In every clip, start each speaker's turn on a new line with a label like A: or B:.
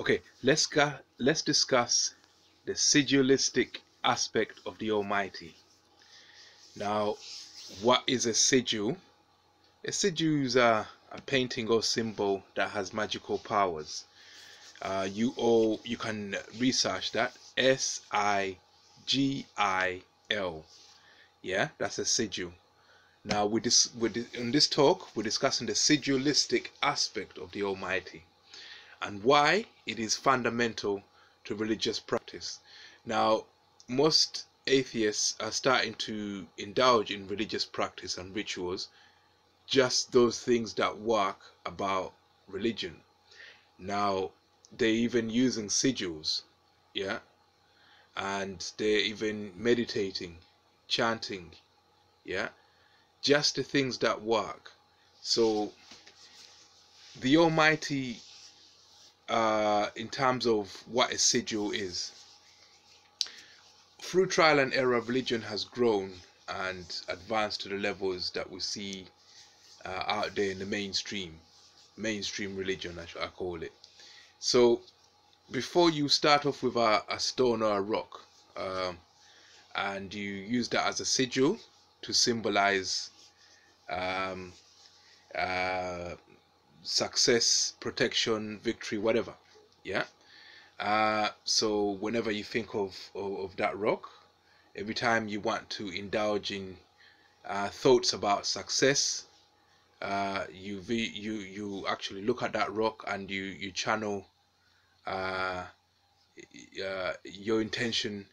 A: Okay, let's discuss the sigilistic aspect of the Almighty. Now, what is a sigil? A sigil is a painting or symbol that has magical powers. You can research that. S-I-G-I-L. Yeah, that's a sigil. Now, in this talk, we're discussing the sigilistic aspect of the Almighty and why it is fundamental to religious practice. Now, most atheists are starting to indulge in religious practice and rituals, just those things that work about religion. Now, they're even using sigils, yeah, and they're even meditating, chanting, yeah, just the things that work. So, the Almighty, in terms of what a sigil is, through trial and error, religion has grown and advanced to the levels that we see out there in the mainstream religion, I call it. So before you start off with a stone or a rock, and you use that as a sigil to symbolize success, protection, victory, whatever, yeah. So whenever you think of that rock, every time you want to indulge in thoughts about success, you actually look at that rock and you channel your intention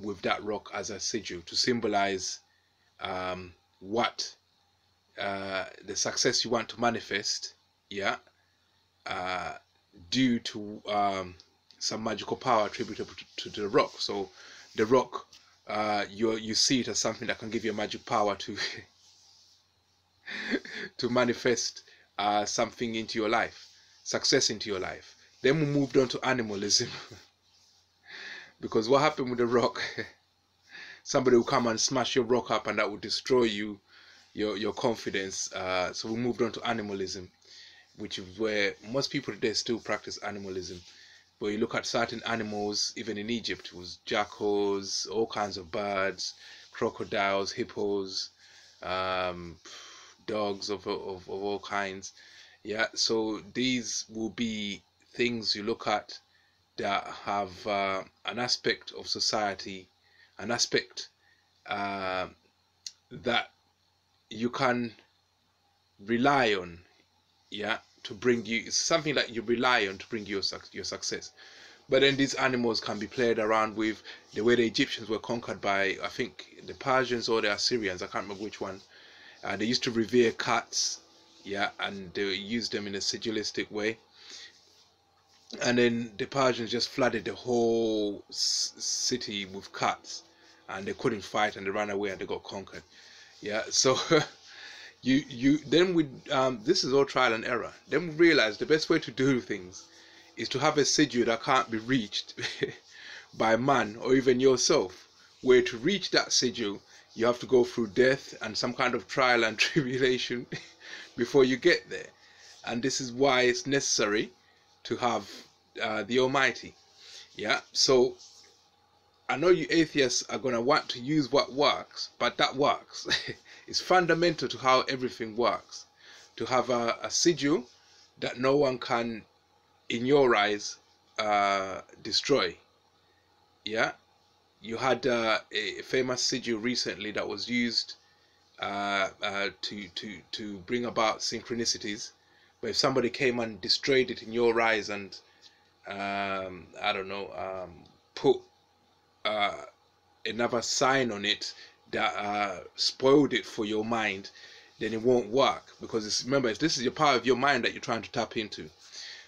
A: with that rock as a sigil to symbolize what the success you want to manifest, yeah, due to some magical power attributable to the rock. So the rock, you see it as something that can give you a magic power to to manifest something into your life, success into your life. Then we moved on to animalism because what happened with the rock, somebody will come and smash your rock up and that will destroy you, your confidence. So we moved on to animalism, which is where most people today still practice animalism. But you look at certain animals, even in Egypt, it was jackals, all kinds of birds, crocodiles, hippos, dogs of all kinds. Yeah, so these will be things you look at that have an aspect of society, an aspect that you can rely on, yeah, to bring you. It's something that you rely on to bring you your success. But then these animals can be played around with. The way the Egyptians were conquered by, I think, the Persians or the Assyrians, I can't remember which one. They used to revere cats, yeah, and they used them in a sigilistic way. And then the Persians just flooded the whole city with cats, and they couldn't fight, and they ran away, and they got conquered. Yeah, so you then this is all trial and error. Then we realized the best way to do things is to have a sigil that can't be reached by man or even yourself. Where to reach that sigil, you have to go through death and some kind of trial and tribulation before you get there. And this is why it's necessary to have the Almighty. Yeah, so I know you atheists are going to want to use what works, but that works. It's fundamental to how everything works. To have a sigil that no one can, in your eyes, destroy. Yeah, you had a famous sigil recently that was used to bring about synchronicities. But if somebody came and destroyed it in your eyes and I don't know, put another sign on it that spoiled it for your mind, then it won't work, because remember, this is your power of your mind that you're trying to tap into.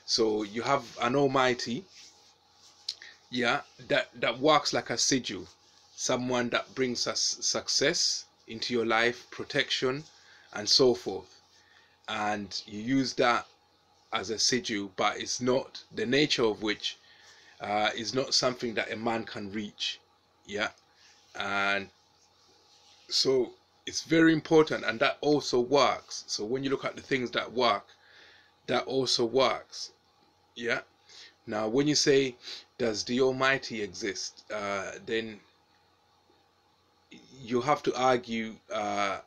A: So you have an Almighty, yeah, that works like a sigil, someone that brings us success into your life, protection, and so forth. And you use that as a sigil, but it's not, the nature of which is not something that a man can reach, yeah. And so it's very important, and that also works. So when you look at the things that work, that also works, yeah. Now, when you say, does the Almighty exist, then you have to argue that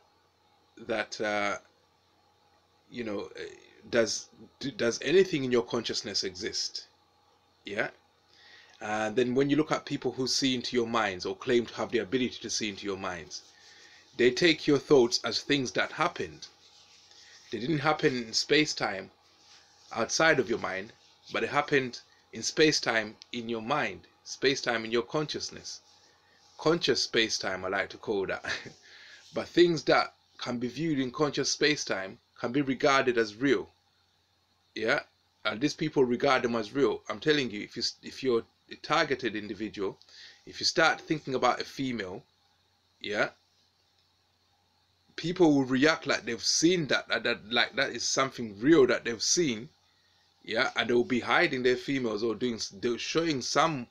A: you know, does anything in your consciousness exist? Yeah. And then when you look at people who see into your minds or claim to have the ability to see into your minds, they take your thoughts as things that happened. They didn't happen in space-time outside of your mind, but it happened in space-time in your mind, space-time in your consciousness. Conscious space-time, I like to call that. But things that can be viewed in conscious space-time can be regarded as real. Yeah, and these people regard them as real. I'm telling you, if you're a targeted individual, if you start thinking about a female, yeah, people will react like they've seen like that is something real that they've seen. Yeah, and they'll be hiding their females or they're showing some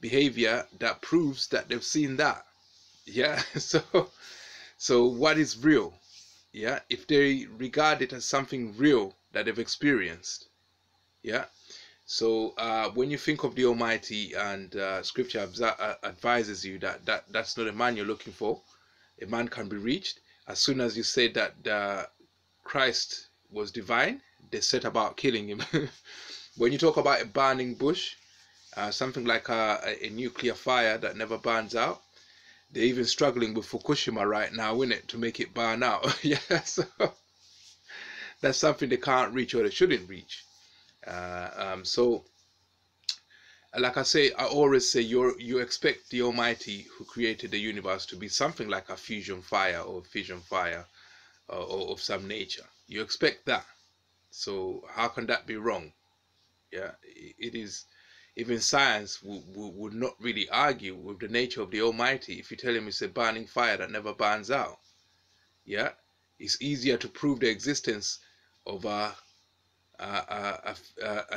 A: behavior that proves that they've seen that. Yeah. So what is real? Yeah, if they regard it as something real that they've experienced. Yeah. So when you think of the Almighty, and Scripture advises you that's not a man you're looking for. A man can be reached. As soon as you say that Christ was divine, they set about killing him. When you talk about a burning bush, something like a nuclear fire that never burns out, they're even struggling with Fukushima right now, innit, to make it burn out. Yeah, so that's something they can't reach or they shouldn't reach. So, like I say, I always say you expect the Almighty who created the universe to be something like a fusion fire or fission fire or of some nature. You expect that. So how can that be wrong? Yeah, it is. Even science would not really argue with the nature of the Almighty if you tell him it's a burning fire that never burns out. Yeah, it's easier to prove the existence of a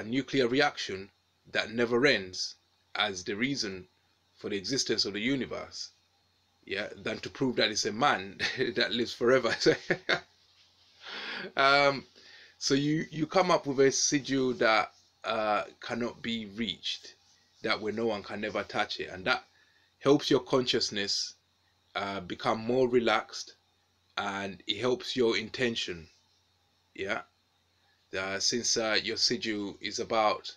A: nuclear reaction that never ends as the reason for the existence of the universe, yeah, than to prove that it's a man that lives forever. So you come up with a sigil that cannot be reached, that where no one can never touch it, and that helps your consciousness become more relaxed, and it helps your intention. Yeah, since your sigil is about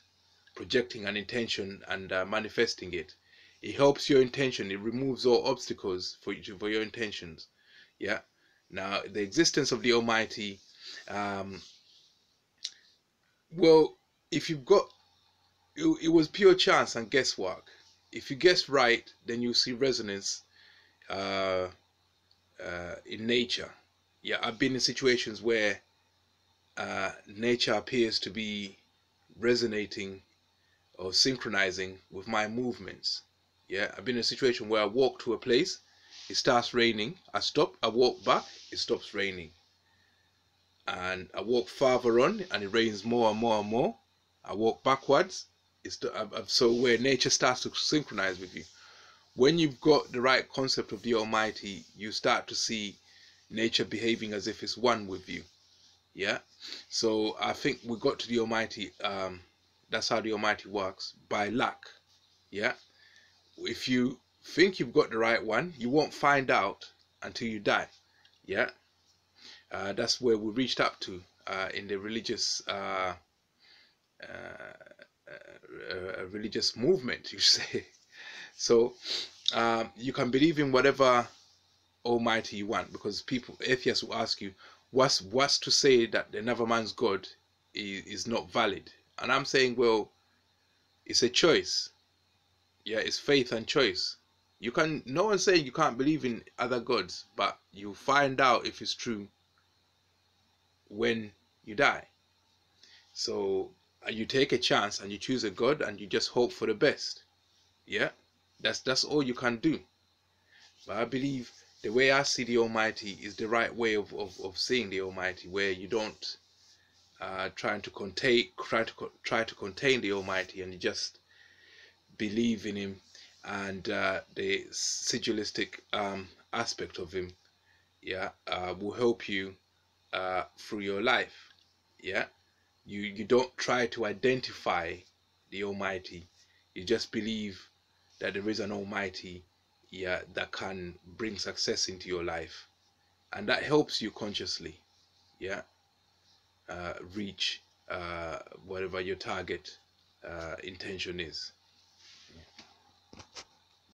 A: projecting an intention and manifesting it, it helps your intention. It removes all obstacles for your intentions. Yeah. Now the existence of the Almighty, well, if you've got it was pure chance and guesswork. If you guess right, then you see resonance uh, in nature. Yeah, I've been in situations where nature appears to be resonating or synchronizing with my movements. Yeah, I've been in a situation where I walk to a place, it starts raining, I stop, I walk back, it stops raining. And I walk farther on and it rains more and more and more. I walk backwards, so where nature starts to synchronize with you. When you've got the right concept of the Almighty, you start to see nature behaving as if it's one with you. Yeah, so I think we got to the Almighty. That's how the Almighty works, by luck. Yeah, if you think you've got the right one, you won't find out until you die. Yeah, that's where we reached up to in the religious movement, you say. So you can believe in whatever Almighty you want, because atheists will ask you, what's to say that another man's God is not valid? And I'm saying, well, it's a choice. Yeah, it's faith and choice. No one's saying you can't believe in other gods, but you find out if it's true when you die. So you take a chance and you choose a god and you just hope for the best. Yeah, that's all you can do. But I believe the way I see the Almighty is the right way of seeing the Almighty, where you don't try to contain the Almighty, and you just believe in him and the sigilistic aspect of him, yeah, will help you through your life. Yeah, you don't try to identify the Almighty. You just believe that there is an Almighty, yeah, that can bring success into your life, and that helps you consciously, yeah, reach whatever your target intention is.